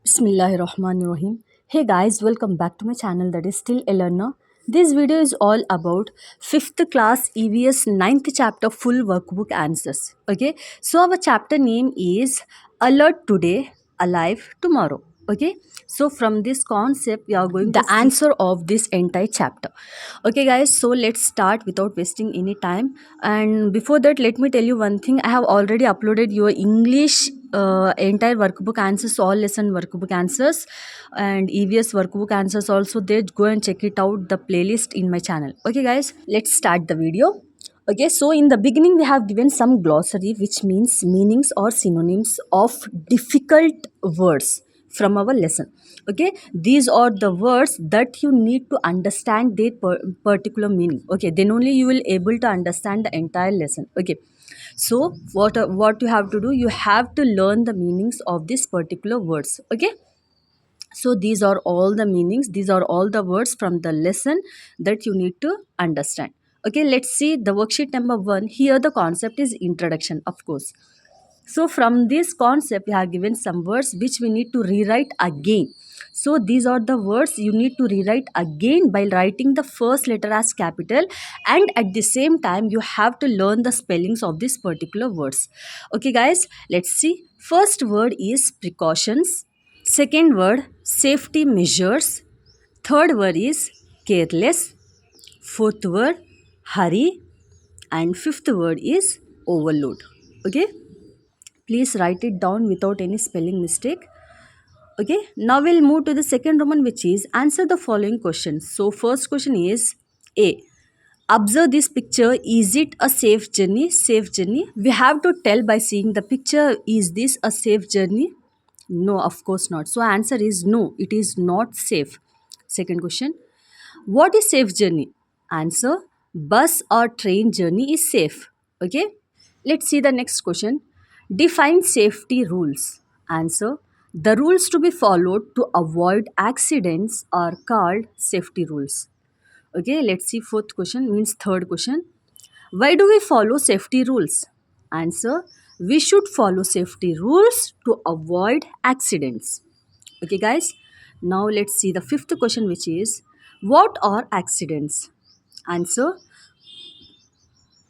Bismillahirrahmanirrahim. Hey guys, welcome back to my channel that is Still a Learner. This video is all about 5th class EVS 9th chapter full workbook answers. Okay, so our chapter name is Alert Today, Alive Tomorrow. Okay, so from this concept, we are going the answer of this entire chapter. Okay, guys, so let's start without wasting any time. And before that, let me tell you one thing. I have already uploaded your English entire workbook answers, all lesson workbook answers, and EVS workbook answers also there. Go and check it out, the playlist in my channel. Okay, guys, let's start the video. Okay, so in the beginning, we have given some glossary, which means meanings or synonyms of difficult words from our lesson. Okay, these are the words that you need to understand their particular meaning. Okay, then only you will able to understand the entire lesson. Okay, so what you have to do, you have to learn the meanings of these particular words. Okay, so these are all the meanings, these are all the words from the lesson that you need to understand. Okay, let's see the worksheet number 1. Here the concept is introduction, of course. So from this concept, we have given some words which we need to rewrite again. So these are the words you need to rewrite again by writing the first letter as capital, and at the same time you have to learn the spellings of these particular words. Okay guys, let's see. First word is precautions. Second word, safety measures. Third word is careless. Fourth word, hurry. And fifth word is overload. Okay, please write it down without any spelling mistake. Okay, now we'll move to the second Roman, which is answer the following questions. So first question is A. Observe this picture. Is it a safe journey? Safe journey. We have to tell by seeing the picture, is this a safe journey? No, of course not. So answer is no, it is not safe. Second question. What is safe journey? Answer, bus or train journey is safe. Okay. Let's see the next question. Define safety rules. Answer, the rules to be followed to avoid accidents are called safety rules. Okay, let's see fourth question, means third question. Why do we follow safety rules? Answer, we should follow safety rules to avoid accidents. Okay, guys. Now let's see the fifth question, which is what are accidents? Answer,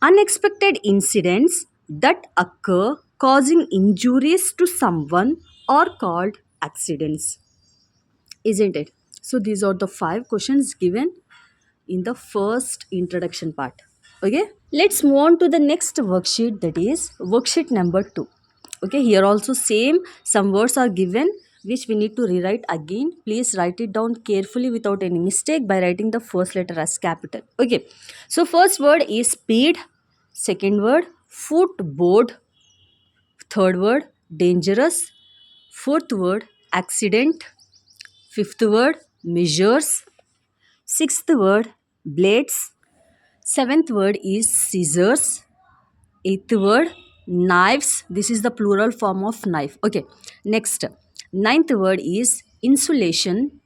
unexpected incidents that occur causing injuries to someone are called accidents. Isn't it? So these are the 5 questions given in the first introduction part. Okay, let's move on to the next worksheet, that is worksheet number 2. Okay, here also same, some words are given which we need to rewrite again. Please write it down carefully without any mistake by writing the first letter as capital. Okay, so first word is speed. Second word, footboard. Third word, dangerous. Fourth word, accident. Fifth word, measures. Sixth word, blades. Seventh word is scissors. Eighth word, knives. This is the plural form of knife. Okay, next. Ninth word is insulation.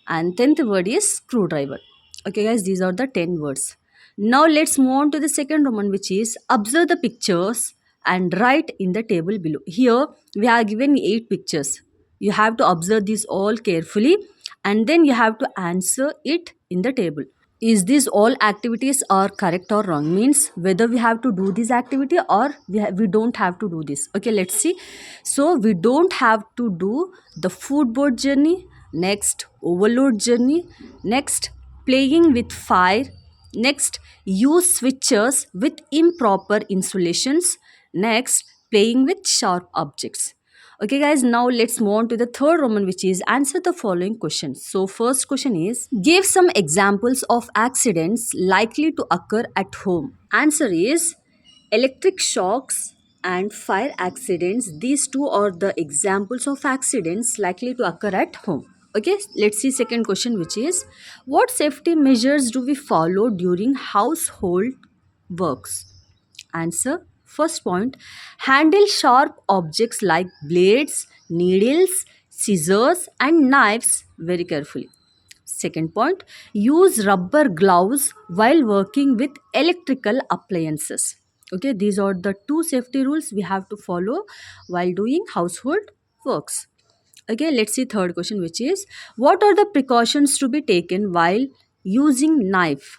And 10th word is screwdriver. Okay guys, these are the 10 words. Now let's move on to the second Roman, which is observe the pictures and write in the table below. Here we have given 8 pictures. You have to observe these all carefully and then you have to answer it in the table. Is these all activities are correct or wrong, means whether we have to do this activity or we don't have to do this. Okay, let's see. So we don't have to do the footboard journey. Next, overload journey. Next, playing with fire. Next, use switches with improper insulations. Next, playing with sharp objects. Okay guys, now let's move on to the third Roman, which is answer the following questions. So first question is, give some examples of accidents likely to occur at home. Answer is electric shocks and fire accidents. These two are the examples of accidents likely to occur at home. Okay, let's see second question, which is what safety measures do we follow during household works? Answer, first point, handle sharp objects like blades, needles, scissors and knives very carefully. Second point, use rubber gloves while working with electrical appliances. Okay, these are the 2 safety rules we have to follow while doing household works. Okay, let's see third question, which is what are the precautions to be taken while using knife?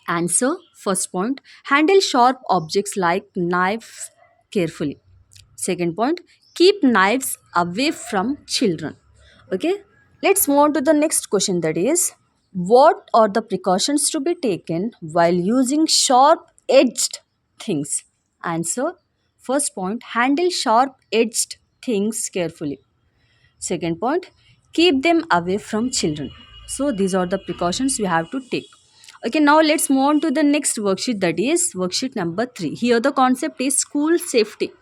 Answer. First point, handle sharp objects like knives carefully. Second point, keep knives away from children. Okay, let's move on to the next question, that is what are the precautions to be taken while using sharp edged things? Answer. First point, handle sharp edged things carefully. Second point, keep them away from children. So these are the precautions we have to take. Okay, now let's move on to the next worksheet, that is worksheet number 3. Here the concept is school safety.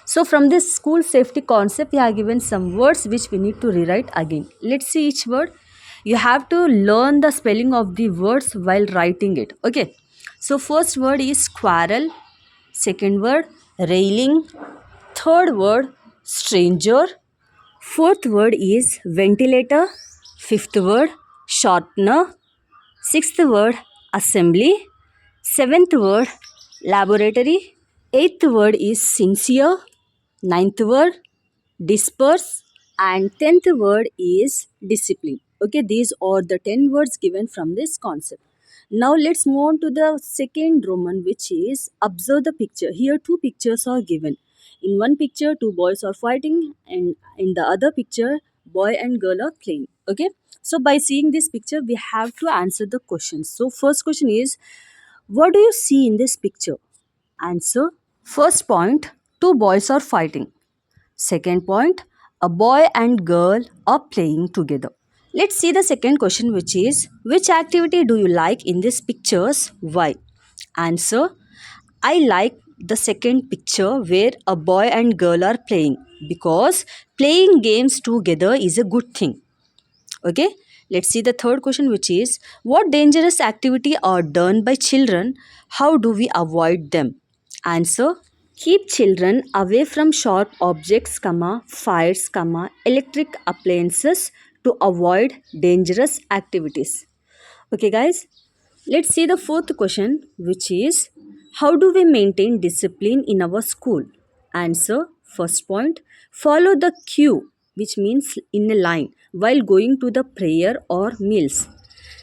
So from this school safety concept, we are given some words which we need to rewrite again. Let's see each word. You have to learn the spelling of the words while writing it. Okay. So first word is quarrel. Second word, railing. Third word, stranger. Fourth word is ventilator. Fifth word, sharpener. Sixth word, assembly. Seventh word, laboratory. Eighth word is sincere. Ninth word, disperse. And tenth word is discipline. Okay, these are the 10 words given from this concept. Now let's move on to the second Roman, which is observe the picture. Here two pictures are given. In one picture, two boys are fighting, and in the other picture, boy and girl are playing. Okay, so by seeing this picture, we have to answer the questions. So first question is, what do you see in this picture? Answer. First point, two boys are fighting. Second point, a boy and girl are playing together. Let's see the second question, which is which activity do you like in these pictures? Why? Answer. I like the second picture where a boy and girl are playing because playing games together is a good thing. Okay, let's see the third question, which is what dangerous activity are done by children? How do we avoid them? Answer. Keep children away from sharp objects, fires, electric appliances to avoid dangerous activities. Okay, guys, let's see the fourth question, which is how do we maintain discipline in our school? Answer. First point, follow the cue, which means in a line, while going to the prayer or meals.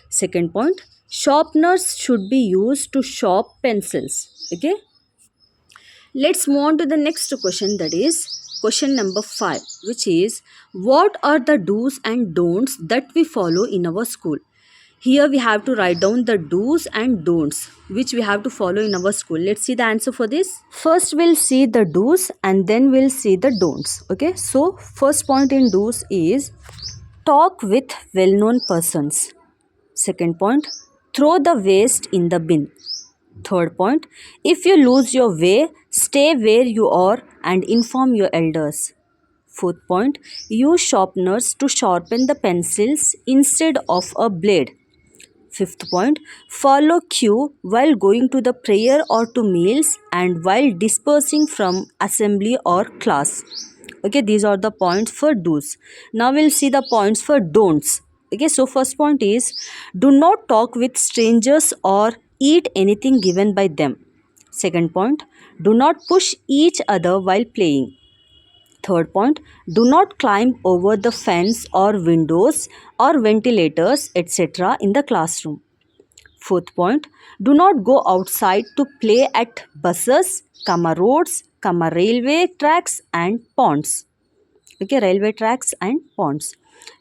Second point, sharpeners should be used to sharp pencils. Okay, let's move on to the next question, that is question number 5, which is what are the do's and don'ts that we follow in our school? Here we have to write down the do's and don'ts which we have to follow in our school. Let's see the answer for this. First we'll see the do's and then we'll see the don'ts. Okay, so first point in do's is talk with well-known persons. Second point, throw the waste in the bin. Third point, if you lose your way, stay where you are and inform your elders. Fourth point, use sharpeners to sharpen the pencils instead of a blade. Fifth point, follow cue while going to the prayer or to meals and while dispersing from assembly or class. Okay, these are the points for do's. Now we'll see the points for don'ts. Okay, so first point is do not talk with strangers or eat anything given by them. Second point, do not push each other while playing. Third point, do not climb over the fence or windows or ventilators, etc. in the classroom. Fourth point, do not go outside to play at buses, roads, railway tracks and ponds. Okay, railway tracks and ponds.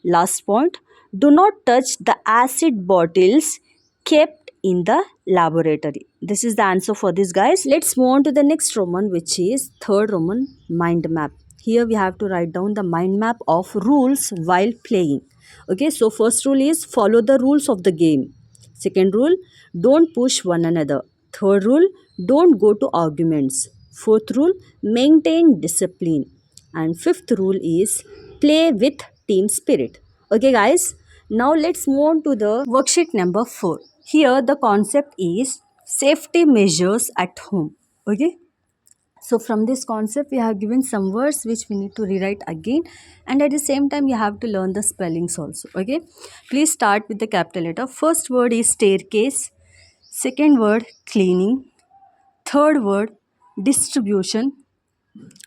Last point, do not touch the acid bottles kept in the laboratory. This is the answer for this, guys. Let's move on to the next Roman, which is third Roman, mind map. Here we have to write down the mind map of rules while playing. Okay, so first rule is follow the rules of the game. Second rule, don't push one another. Third rule, don't go to arguments. Fourth rule, maintain discipline. And fifth rule is play with team spirit. Okay, guys, now let's move on to the worksheet number 4. Here the concept is safety measures at home. Okay, so from this concept we have given some words which we need to rewrite again, and at the same time you have to learn the spellings also. Okay, please start with the capital letter. First word is staircase. Second word, cleaning. Third word, distribution.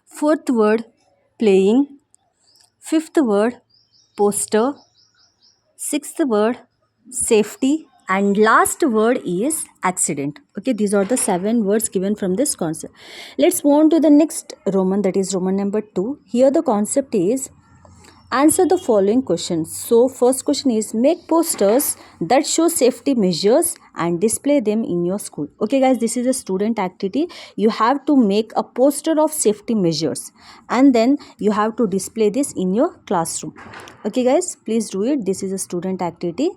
Fourth word, playing. Fifth word, poster. Sixth word, safety. And last word is accident. Okay, these are the 7 words given from this concept. Let's move on to the next Roman, that is Roman number 2. Here the concept is answer the following questions. So first question is make posters that show safety measures and display them in your school. Okay guys, this is a student activity. You have to make a poster of safety measures and then you have to display this in your classroom. Okay guys, please do it. This is a student activity.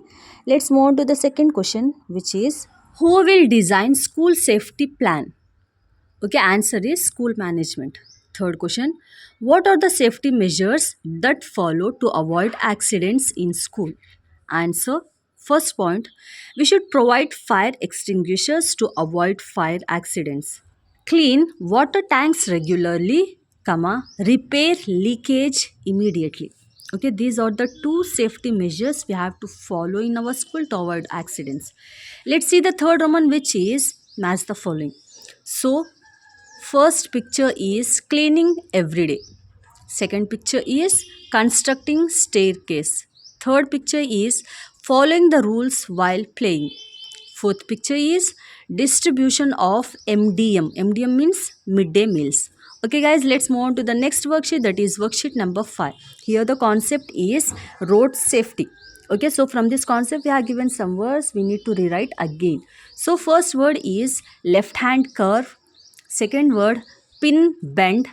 Let's move on to the second question, which is who will design school safety plan? Okay, answer is school management. Third question, what are the safety measures that follow to avoid accidents in school? Answer, first point, we should provide fire extinguishers to avoid fire accidents. Clean water tanks regularly, comma, repair leakage immediately. Okay, these are the 2 safety measures we have to follow in our school to avoid accidents. Let's see the third Roman, which is match the following. So, first picture is cleaning every day. Second picture is constructing staircase. Third picture is following the rules while playing. Fourth picture is distribution of MDM. MDM means midday meals. Okay guys, let's move on to the next worksheet, that is worksheet number 5. Here the concept is road safety. Okay, so from this concept we have given some words we need to rewrite again. So first word is left hand curve. Second word, pin bend.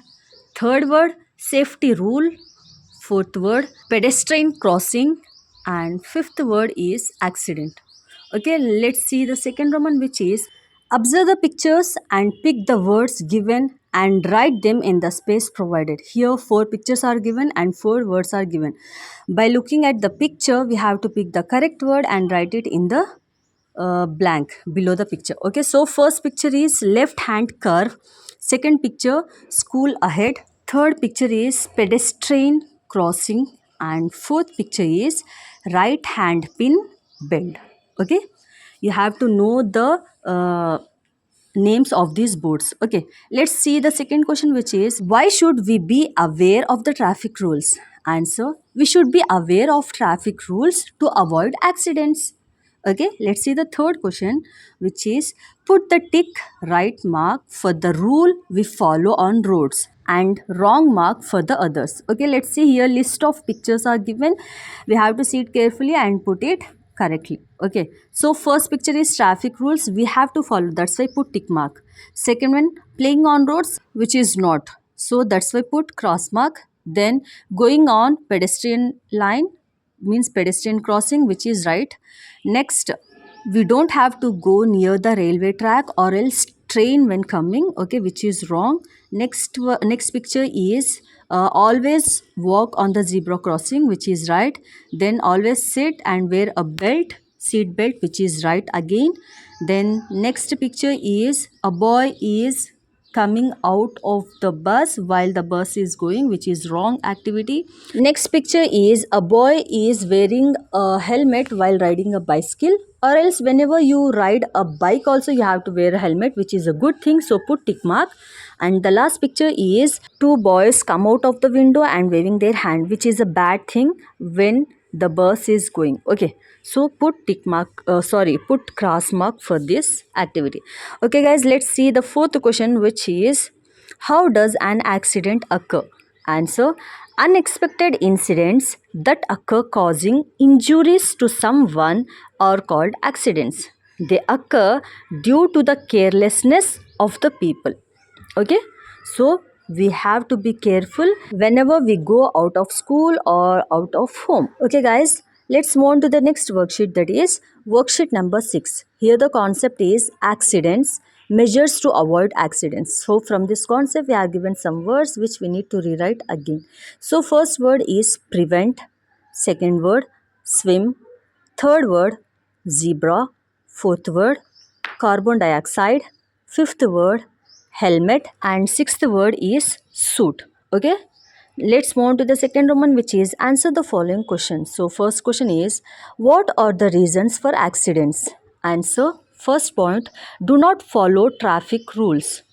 Third word, safety rule. Fourth word, pedestrian crossing. And fifth word is accident. Okay, let's see the second Roman, which is observe the pictures and pick the words given and write them in the space provided. Here 4 pictures are given and 4 words are given. By looking at the picture, we have to pick the correct word and write it in the blank below the picture. Okay, so first picture is left hand curve. Second picture, school ahead. Third picture is pedestrian crossing. And fourth picture is right hand pin bend. Okay, you have to know the names of these boards. Okay, let's see the second question, which is why should we be aware of the traffic rules? Answer, we should be aware of traffic rules to avoid accidents. Okay, let's see the third question, which is put the tick right mark for the rule we follow on roads and wrong mark for the others. Okay, let's see here list of pictures are given. We have to see it carefully and put it correctly. Okay, so first picture is traffic rules we have to follow, that's why put tick mark. Second one, playing on roads, which is not, so that's why put cross mark. Then going on pedestrian line means pedestrian crossing, which is right. Next, we don't have to go near the railway track or else train when coming, okay, which is wrong. Next picture is always walk on the zebra crossing, which is right. Then always sit and wear a belt, seat belt, which is right again. Then next picture is a boy is coming out of the bus while the bus is going, which is wrong activity. Next picture is a boy is wearing a helmet while riding a bicycle, or else whenever you ride a bike also you have to wear a helmet, which is a good thing, so put tick mark. And the last picture is 2 boys come out of the window and waving their hand, which is a bad thing when the bus is going. Okay, so put tick mark, put cross mark for this activity. Okay guys, let's see the fourth question, which is how does an accident occur? Answer, unexpected incidents that occur causing injuries to someone are called accidents. They occur due to the carelessness of the people. Okay, so we have to be careful whenever we go out of school or out of home. Okay guys, let's move on to the next worksheet, that is worksheet number 6. Here the concept is accidents, measures to avoid accidents. So from this concept we are given some words which we need to rewrite again. So first word is prevent. Second word, swim. Third word, zebra. Fourth word, carbon dioxide. Fifth word, helmet. And sixth word is suit. Okay, let's move on to the second Roman, which is answer the following questions. So first question is what are the reasons for accidents? Answer, first point, do not follow traffic rules.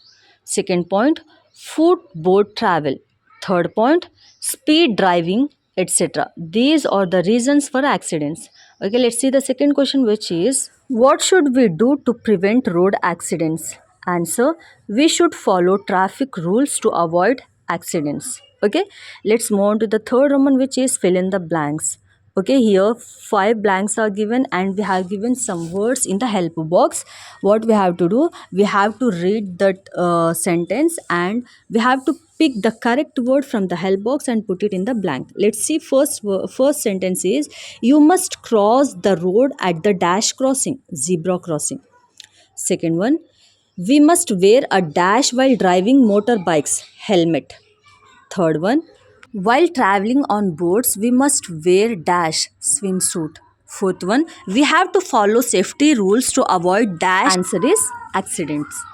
Second point, footboard travel. Third point, speed driving, etc. These are the reasons for accidents. Okay, let's see the second question, which is what should we do to prevent road accidents? Answer: we should follow traffic rules to avoid accidents. Okay, let's move on to the third Roman, which is fill in the blanks. Okay, here 5 blanks are given and we have given some words in the help box. What we have to do, we have to read that sentence and we have to pick the correct word from the help box and put it in the blank. Let's see, first sentence is you must cross the road at the dash crossing, zebra crossing. Second one, we must wear a dash while driving motorbikes, helmet. Third one, while traveling on boats, we must wear dash swimsuit. Fourth one, we have to follow safety rules to avoid dash. Answer is accidents.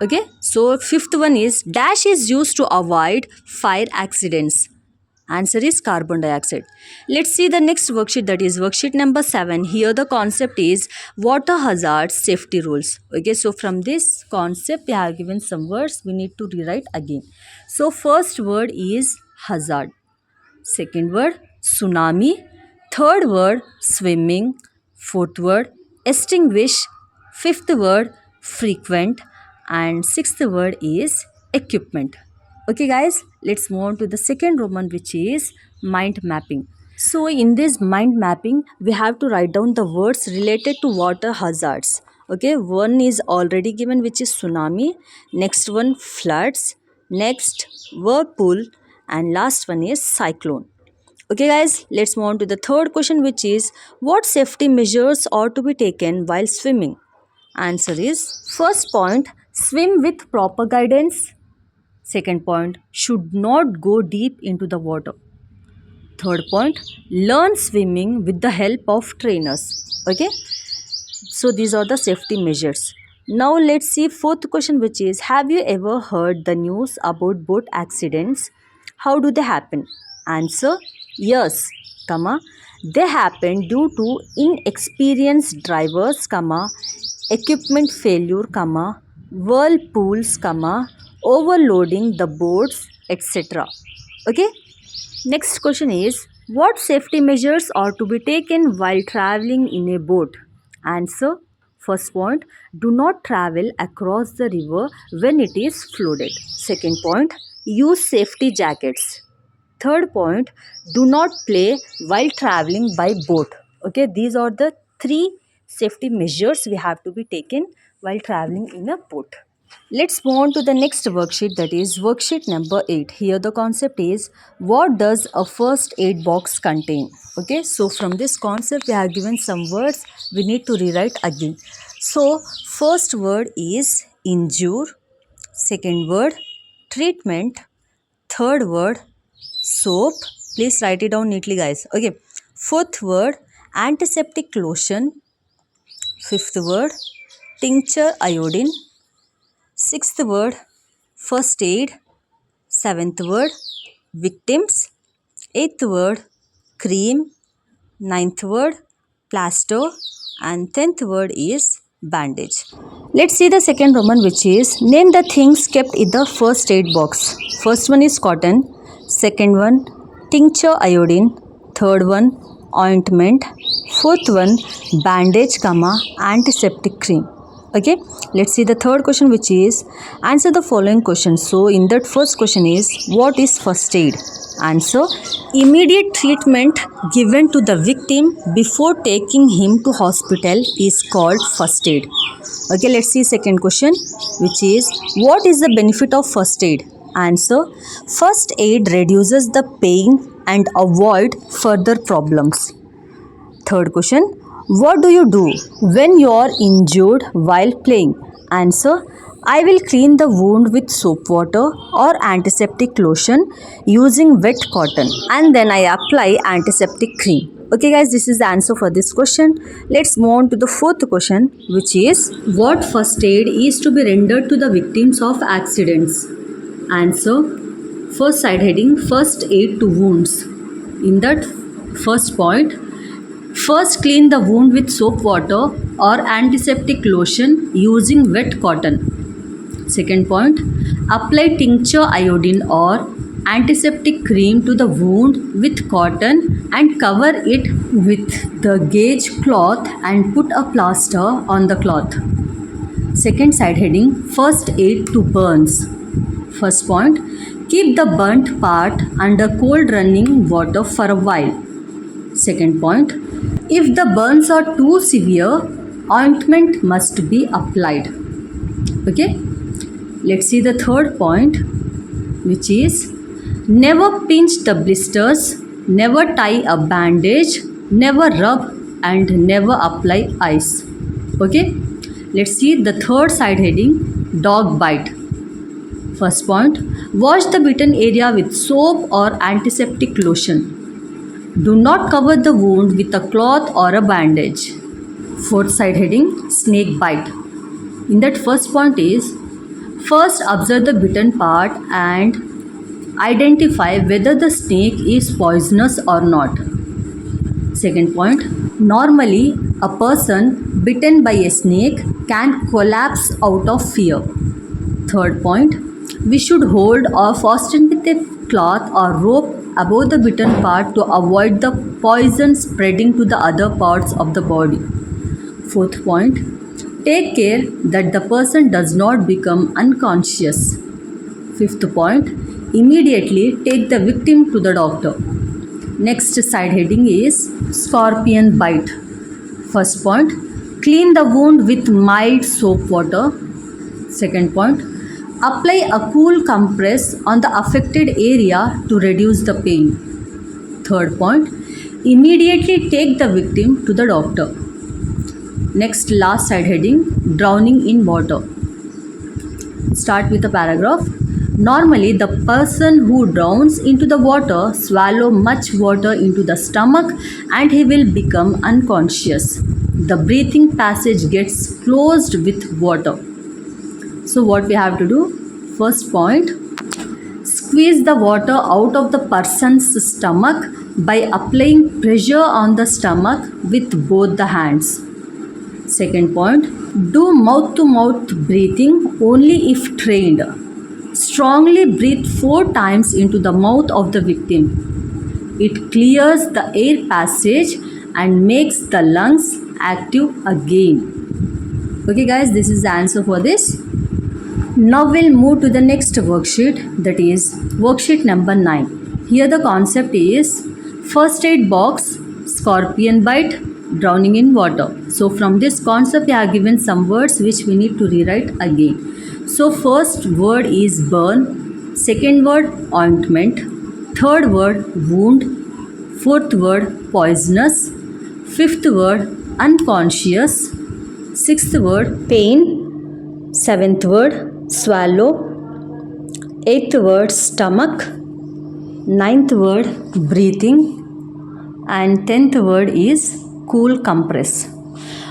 Okay, so fifth one is dash is used to avoid fire accidents. Answer is carbon dioxide. Let's see the next worksheet, that is worksheet number 7. Here the concept is water hazards safety rules. Okay, so from this concept we have given some words, we need to rewrite again. So first word is hazard. Second word tsunami. Third word swimming. Fourth word extinguish. Fifth word frequent. And sixth word is equipment. Okay guys, let's move on to the second Roman, which is mind mapping. So in this mind mapping, we have to write down the words related to water hazards. Okay, one is already given, which is tsunami. Next one floods. Next whirlpool. And last one is cyclone. Okay guys, let's move on to the third question, which is what safety measures ought to be taken while swimming? Answer is first point, swim with proper guidance. Second point, should not go deep into the water. Third point, learn swimming with the help of trainers. Okay, so these are the safety measures. Now let's see fourth question, which is have you ever heard the news about boat accidents? How do they happen? Answer: yes, comma, they happen due to inexperienced drivers, comma, equipment failure, comma, whirlpools, comma, overloading the boats, etc. Okay. Next question is what safety measures are to be taken while traveling in a boat? Answer: first point, do not travel across the river when it is flooded. Second point, use safety jackets. Third point, do not play while traveling by boat. Okay, these are the 3 safety measures we have to be taken while traveling in a boat. Let's move on to the next worksheet, that is worksheet number 8. Here the concept is what does a first aid box contain? Okay, so from this concept we have given some words, we need to rewrite again. So first word is injure, second word treatment, third word soap, please write it down neatly guys. Okay, fourth word antiseptic lotion, fifth word tincture iodine, sixth word first aid, seventh word victims, eighth word cream, ninth word plaster, and 10th word is bandage. Let's see the second Roman, which is name the things kept in the first aid box. First one is cotton, second one tincture iodine, third one ointment, fourth one bandage, comma, antiseptic cream. Okay, let's see the third question, which is answer the following questions. So in that first question is what is first aid? Answer: immediate treatment given to the victim before taking him to hospital is called first aid. Okay, let's see second question, which is what is the benefit of first aid? Answer: first aid reduces the pain and avoid further problems. Third question, what do you do when you are injured while playing? Answer: I will clean the wound with soap water or antiseptic lotion using wet cotton and then I apply antiseptic cream. Okay guys, this is the answer for this question. Let's move on to the fourth question, which is what first aid is to be rendered to the victims of accidents? Answer: first side heading, first aid to wounds. In that first point, first clean the wound with soap water or antiseptic lotion using wet cotton. Second point, apply tincture iodine or antiseptic cream to the wound with cotton and cover it with the gauze cloth and put a plaster on the cloth. Second side heading, first aid to burns. First point, keep the burnt part under cold running water for a while. Second point, if the burns are too severe, ointment must be applied. Okay, let's see the third point, which is never pinch the blisters, never tie a bandage, never rub and never apply ice. Okay, let's see the third side heading, dog bite. First point, wash the bitten area with soap or antiseptic lotion. Do not cover the wound with a cloth or a bandage. Fourth side heading, snake bite. In that first point is, first observe the bitten part and identify whether the snake is poisonous or not. Second point, normally a person bitten by a snake can collapse out of fear. Third point, we should hold or fasten with a cloth or rope above the bitten part to avoid the poison spreading to the other parts of the body. Fourth point, take care that the person does not become unconscious. Fifth point, immediately take the victim to the doctor. Next side heading is scorpion bite. First point, clean the wound with mild soap water. Second point, apply a cool compress on the affected area to reduce the pain. Third point, immediately take the victim to the doctor. Next, last side heading, drowning in water. Start with a paragraph. Normally, the person who drowns into the water swallows much water into the stomach and he will become unconscious. The breathing passage gets closed with water. So what we have to do? First point, squeeze the water out of the person's stomach by applying pressure on the stomach with both the hands. Second point, do mouth-to-mouth breathing only if trained. Strongly breathe 4 times into the mouth of the victim. It clears the air passage and makes the lungs active again. Okay guys, this is the answer for this. Now we'll move to the next worksheet, that is worksheet number 9. Here the concept is first aid box, scorpion bite, drowning in water. So from this concept we have given some words which we need to rewrite again. So first word is burn, second word ointment, third word wound, fourth word poisonous, fifth word unconscious, sixth word pain, seventh word swallow, eighth word stomach, ninth word breathing, and 10th word is cool compress.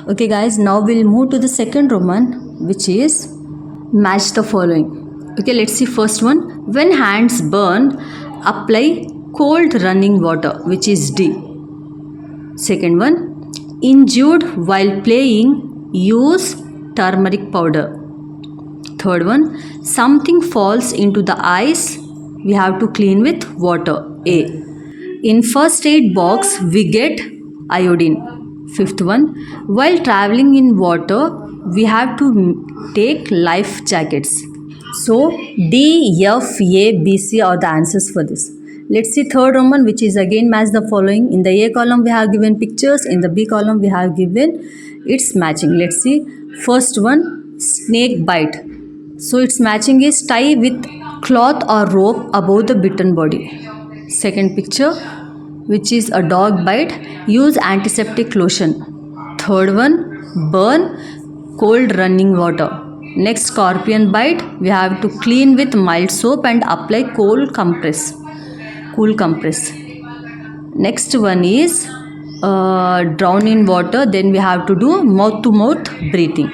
Okay guys, now we'll move to the second Roman, which is match the following. Okay, let's see first one. When hands burn, apply cold running water, which is D. Second one, injured while playing, use turmeric powder. Third one, something falls into the ice, we have to clean with water, A. In first aid box, we get iodine. Fifth one, while traveling in water, we have to take life jackets. So, D, F, A, B, C are the answers for this. Let's see third Roman, which is again match the following. In the A column, we have given pictures. In the B column, we have given its matching. Let's see. First one, snake bite. So its matching is tie with cloth or rope above the bitten body. Second picture, which is a dog bite, use antiseptic lotion. Third one, burn, cold running water. Next, scorpion bite, we have to clean with mild soap and apply cool compress. Next one is drown in water, then we have to do mouth to mouth breathing.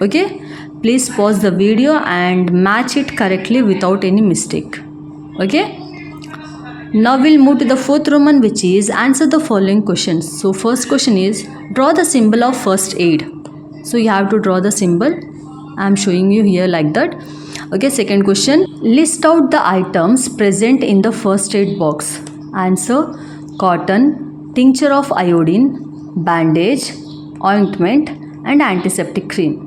Okay, please pause the video and match it correctly without any mistake. Okay, now we'll move to the fourth Roman, which is answer the following questions. So first question is draw the symbol of first aid. So you have to draw the symbol. I am showing you here like that. Okay, second question. List out the items present in the first aid box. Answer: cotton, tincture of iodine, bandage, ointment, and antiseptic cream.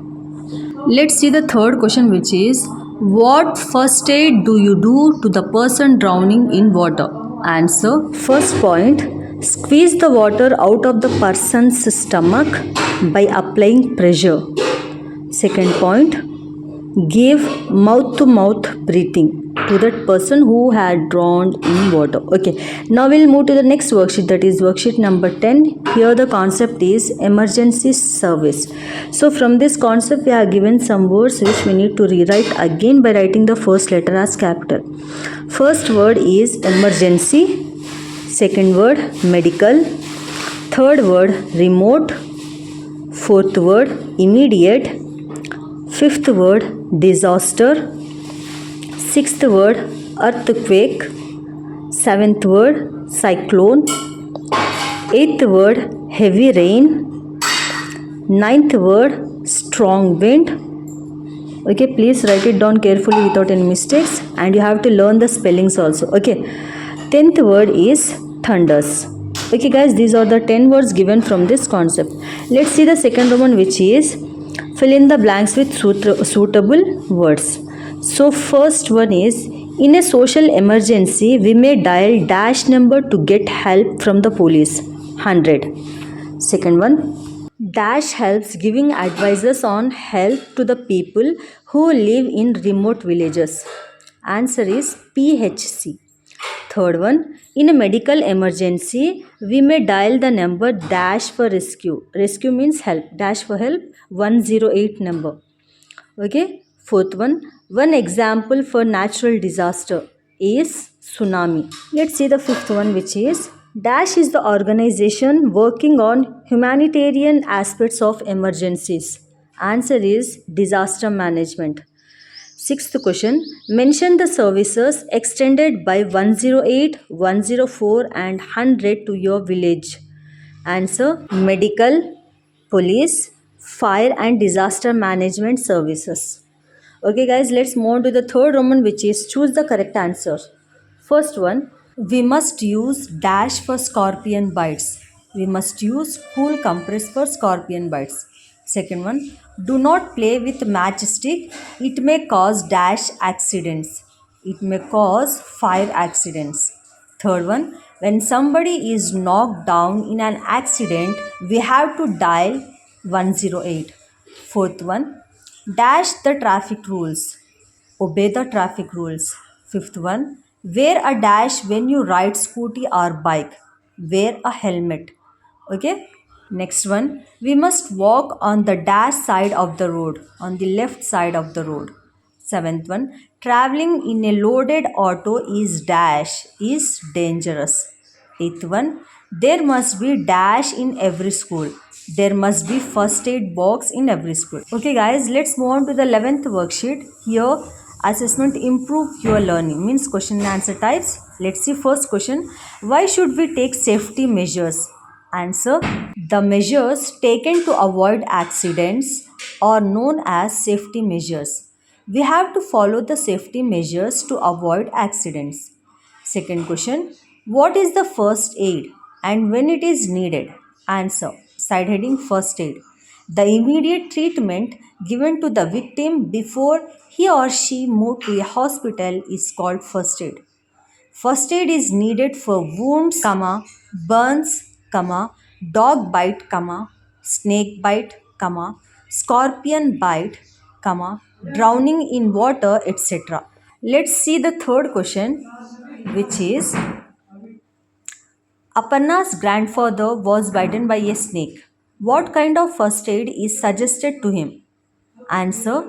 Let's see the third question, which is what first aid do you do to the person drowning in water? Answer: first point, squeeze the water out of the person's stomach by applying pressure. Second point, give mouth to mouth breathing to that person who had drowned in water. Okay, now we'll move to the next worksheet, that is worksheet number 10. Here the concept is emergency service. So from this concept we are given some words which we need to rewrite again by writing the first letter as capital. First word is emergency, second word medical, third word remote, fourth word immediate, fifth word disaster, sixth word earthquake, seventh word cyclone, eighth word heavy rain, ninth word strong wind. Okay, please write it down carefully without any mistakes, and you have to learn the spellings also. Okay, 10th word is thunders. Okay guys, these are the 10 words given from this concept. Let's see the second one, which is fill in the blanks with suitable words. So first one is, in a social emergency we may dial dash number to get help from the police, 100. Second one, dash helps giving advices on help to the people who live in remote villages. Answer is PHC. Third one, in a medical emergency, we may dial the number dash for rescue. Rescue means help. Dash for help, 108 number. Okay. Fourth one example for natural disaster is tsunami. Let's see the fifth one, which is dash is the organization working on humanitarian aspects of emergencies. Answer is disaster management. Sixth question, mention the services extended by 108, 104 and 100 to your village. Answer, medical, police, fire and disaster management services. Okay guys, let's move on to the third Roman, which is choose the correct answer. First one, we must use dash for scorpion bites. We must use cool compress for scorpion bites. Second one, do not play with matchstick. It may cause dash accidents. It may cause fire accidents. Third one, when somebody is knocked down in an accident, we have to dial 108. Fourth one, dash the traffic rules. Obey the traffic rules. Fifth one, wear a dash when you ride scooty or bike. Wear a helmet. Okay. Next one, we must walk on the dash side of the road, on the left side of the road. Seventh one, traveling in a loaded auto is dash, is dangerous. Eighth one, there must be dash in every school. There must be first aid box in every school. Okay guys, let's move on to the 11th worksheet. Here, assessment improve your learning means question and answer types. Let's see first question. Why should we take safety measures? Answer, the measures taken to avoid accidents are known as safety measures. We have to follow the safety measures to avoid accidents. Second question, what is the first aid and when it is needed? Answer, side heading first aid. The immediate treatment given to the victim before he or she moved to a hospital is called first aid. First aid is needed for wounds, burns, dog bite, snake bite, scorpion bite, drowning in water, etc. Let's see the third question, which is Aparna's grandfather was bitten by a snake. What kind of first aid is suggested to him? Answer,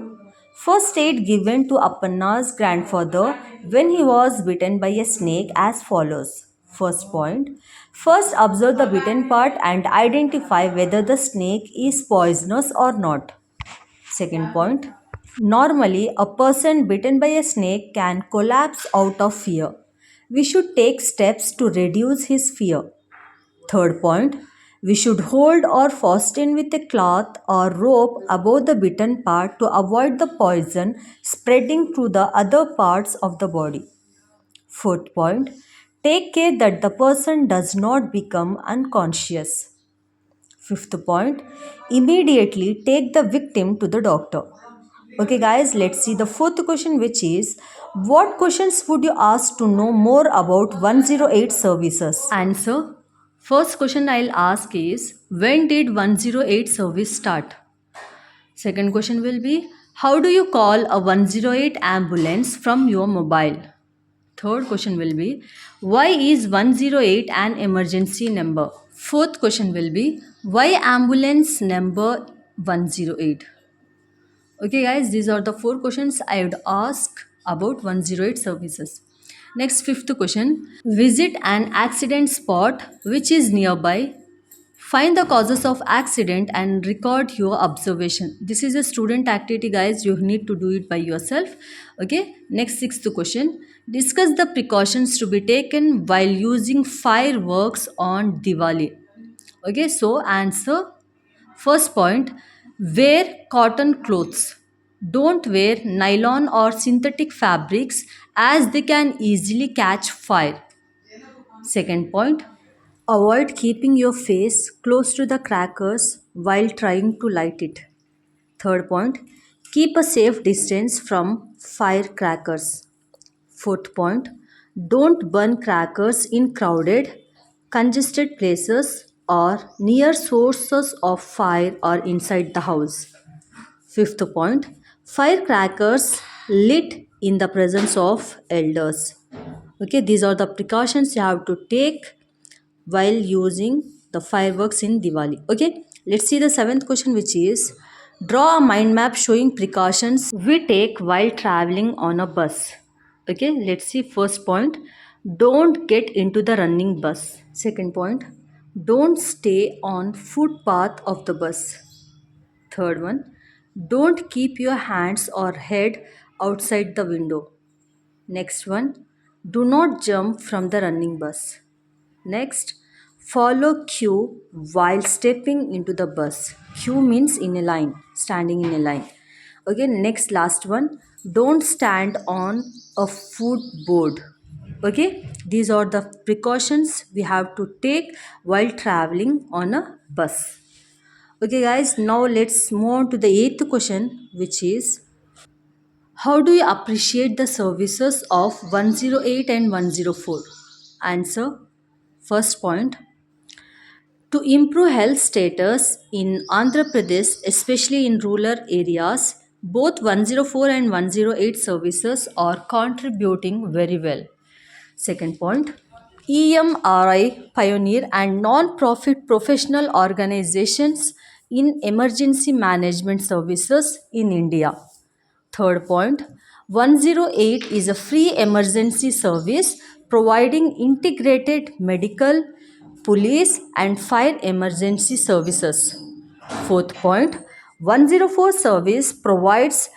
first aid given to Aparna's grandfather when he was bitten by a snake as follows. First point, first observe the bitten part and identify whether the snake is poisonous or not. Second point, normally a person bitten by a snake can collapse out of fear. We should take steps to reduce his fear. Third point, We should hold or fasten with a cloth or rope above the bitten part to avoid the poison spreading to the other parts of the body. Fourth point, take care that the person does not become unconscious. Fifth point, immediately take the victim to the doctor. Okay, guys, let's see the fourth question, which is what questions would you ask to know more about 108 services? Answer. First question I'll ask is when did 108 service start? Second question will be how do you call a 108 ambulance from your mobile? Third question will be why is 108 an emergency number? Fourth question will be why ambulance number 108? Okay, guys, these are the four questions I would ask about 108 services. Next, fifth question, visit an accident spot which is nearby. Find the causes of accident and record your observation. This is a student activity, guys. You need to do it by yourself. Okay. Next, sixth question. Discuss the precautions to be taken while using fireworks on Diwali. Okay. So, answer. First point, wear cotton clothes. Don't wear nylon or synthetic fabrics as they can easily catch fire. Second point, avoid keeping your face close to the crackers while trying to light it. Third point, keep a safe distance from firecrackers. Fourth point, don't burn crackers in crowded, congested places or near sources of fire or inside the house. Fifth point, firecrackers lit in the presence of elders. Okay, these are the precautions you have to take while using the fireworks in Diwali. Okay, let's see the seventh question, which is draw a mind map showing precautions we take while traveling on a bus. Okay, let's see. First point, don't get into the running bus. Second point, don't stay on footpath of the bus. Third one, don't keep your hands or head outside the window. Next one, do not jump from the running bus. Next, follow queue while stepping into the bus. Queue means in a line, standing in a line. Okay, next last one, don't stand on a footboard. Okay, these are the precautions we have to take while traveling on a bus. Okay, guys, now let's move on to the eighth question, which is how do you appreciate the services of 108 and 104? Answer. First point, to improve health status in Andhra Pradesh, especially in rural areas, both 104 and 108 services are contributing very well. Second point, EMRI pioneer and non-profit professional organizations in emergency management services in India. Third point, 108 is a free emergency service providing integrated medical, police, and fire emergency services. Fourth point, 104 service provides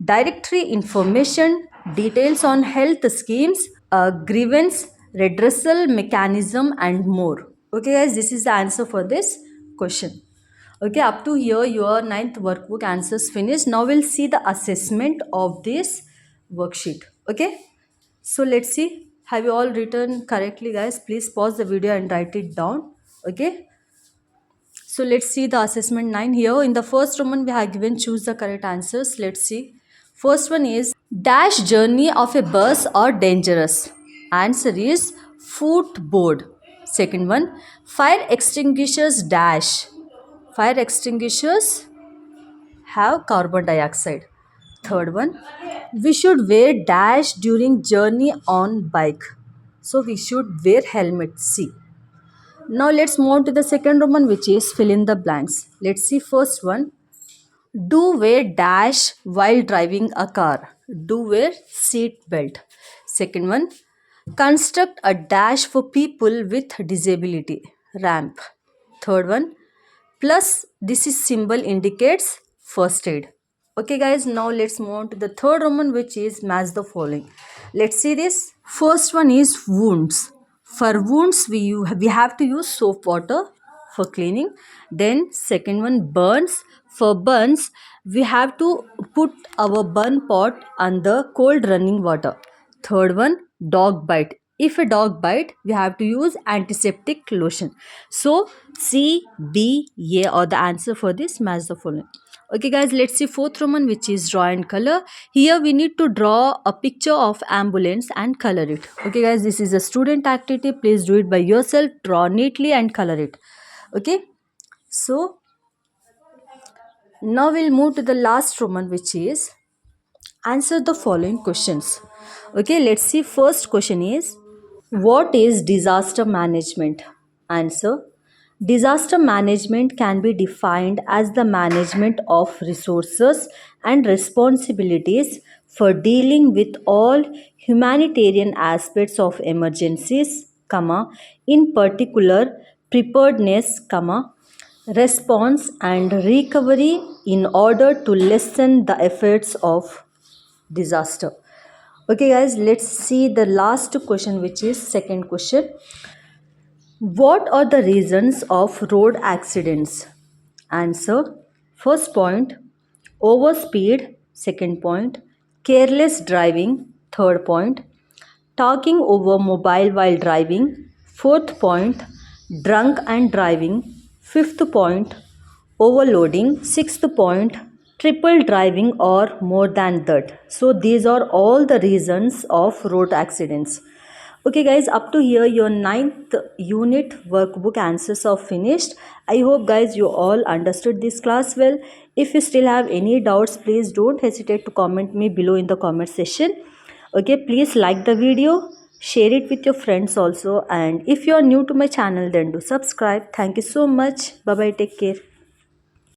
directory information, details on health schemes, grievance redressal mechanism, and more. Okay, guys, this is the answer for this question. Okay, up to here your ninth workbook answers finished. Now we'll see the assessment of this worksheet. Okay, so let's see. Have you all written correctly, guys? Please pause the video and write it down. Okay, so let's see the assessment 9 here. In the first Roman, we have given choose the correct answers. Let's see. First one is dash journey of a bus or dangerous. Answer is footboard. Second one, fire extinguishers dash. Fire extinguishers have carbon dioxide. Third one, we should wear dash during journey on bike. So we should wear helmet. C. Now let's move on to the second Roman, which is fill in the blanks. Let's see first one. Do wear dash while driving a car. Do wear seat belt. Second one. Construct a dash for people with disability. Ramp. Third one. Plus this is symbol indicates first aid. Okay, guys, now let's move on to the third Roman, which is match the following. Let's see this. First one is wounds. For wounds we have to use soap water. for cleaning. Then second one, burns. For burns, we have to put our burn pot under cold running water. Third one, dog bite. If a dog bite, we have to use antiseptic lotion. So C, B, A or the answer for this, match the following. Okay guys, let's see fourth Roman, which is draw and color. Here we need to draw a picture of ambulance and color it. Okay guys, this is a student activity. Please do it by yourself. Draw neatly and color it. Okay. So now we'll move to the last Roman, which is answer the following questions. Okay, let's see. First question is, what is disaster management? Answer. Disaster management can be defined as the management of resources and responsibilities for dealing with all humanitarian aspects of emergencies, in particular preparedness, response and recovery in order to lessen the effects of disaster. Okay guys, let's see the last question, which is second question. What are the reasons of road accidents? Answer. First point, overspeed. Second point, careless driving. Third point, talking over mobile while driving. Fourth point, drunk and driving. Fifth point, overloading. Sixth point, triple driving or more than that. So these are all the reasons of road accidents. Okay guys, up to here your ninth unit workbook answers are finished. I hope guys you all understood this class well. If you still have any doubts, please don't hesitate to comment me below in the comment section. Okay, please like the video, share it with your friends also, and if you are new to my channel then do subscribe. Thank you so much. Bye bye, take care.